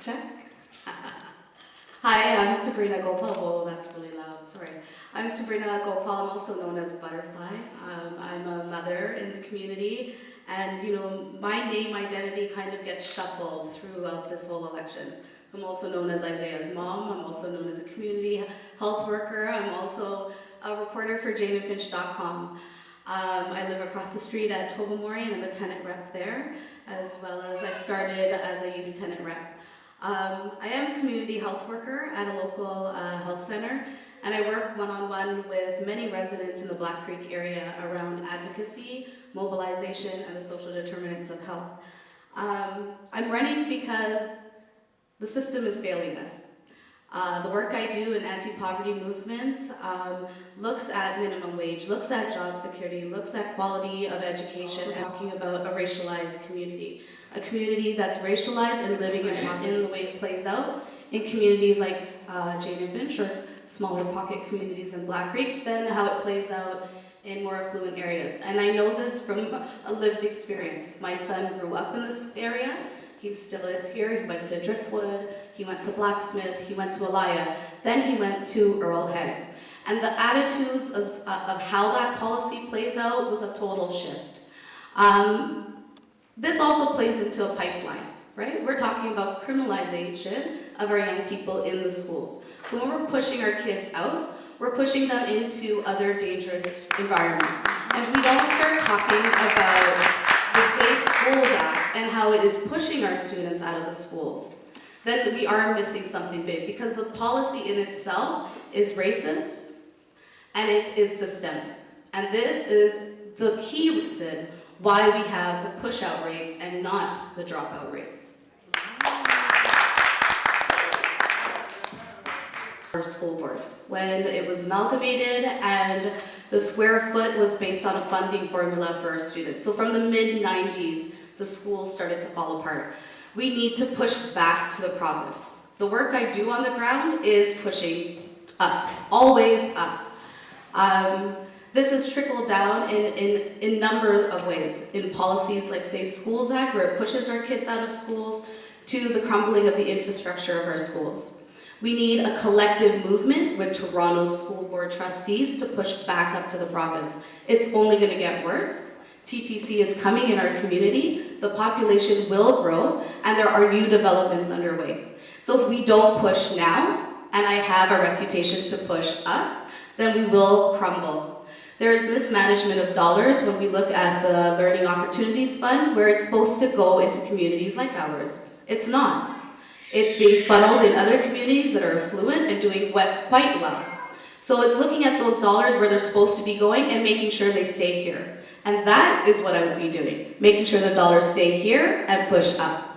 Check. Hi, I'm Sabrina GoPaul. Whoa, that's really loud, sorry. I'm Sabrina GoPaul, I'm also known as Butterfly. I'm a mother in the community, and you know, my name identity kind of gets shuffled throughout this whole election. So I'm also known as Isaiah's mom, I'm also known as a community health worker, I'm also a reporter for janeandfinch.com. I live across the street at Tobermory and I'm a tenant rep there, as well as I started as a youth tenant rep. I am a community health worker at a local health center, and I work one-on-one with many residents in the Black Creek area around advocacy, mobilization, and the social determinants of health. I'm running because the system is failing us. The work I do in anti-poverty movements looks at minimum wage, looks at job security, looks at quality of education, talking about a racialized community. A community that's racialized and living in the way it plays out in communities like Jane and Finch, or smaller pocket communities in Black Creek, than how it plays out in more affluent areas. And I know this from a lived experience. My son grew up in this area. He still is here. He went to Driftwood, he went to Blacksmith, he went to Elia, then he went to Earl Head. And the attitudes of how that policy plays out was a total shift. This also plays into a pipeline, right? We're talking about criminalization of our young people in the schools. So when we're pushing our kids out, we're pushing them into other dangerous environments. And we don't start talking about the Safe Schools Act and how it is pushing our students out of the schools, then we are missing something big, because the policy in itself is racist and it is systemic. And this is the key reason why we have the push-out rates and not the dropout rates. Our school board, when it was amalgamated and the square foot was based on a funding formula for our students. So from the mid-90s, the schools started to fall apart. We need to push back to the province. The work I do on the ground is pushing up, always up. This has trickled down in numbers of ways, in policies like Safe Schools Act, where it pushes our kids out of schools, to the crumbling of the infrastructure of our schools. We need a collective movement with Toronto School Board trustees to push back up to the province. It's only going to get worse. TTC is coming in our community, the population will grow, and there are new developments underway. So if we don't push now, and I have a reputation to push up, then we will crumble. There is mismanagement of dollars when we look at the Learning Opportunities Fund, where it's supposed to go into communities like ours. It's not. It's being funneled in other communities that are affluent and doing quite well. So it's looking at those dollars where they're supposed to be going and making sure they stay here. And that is what I would be doing, making sure the dollars stay here and push up.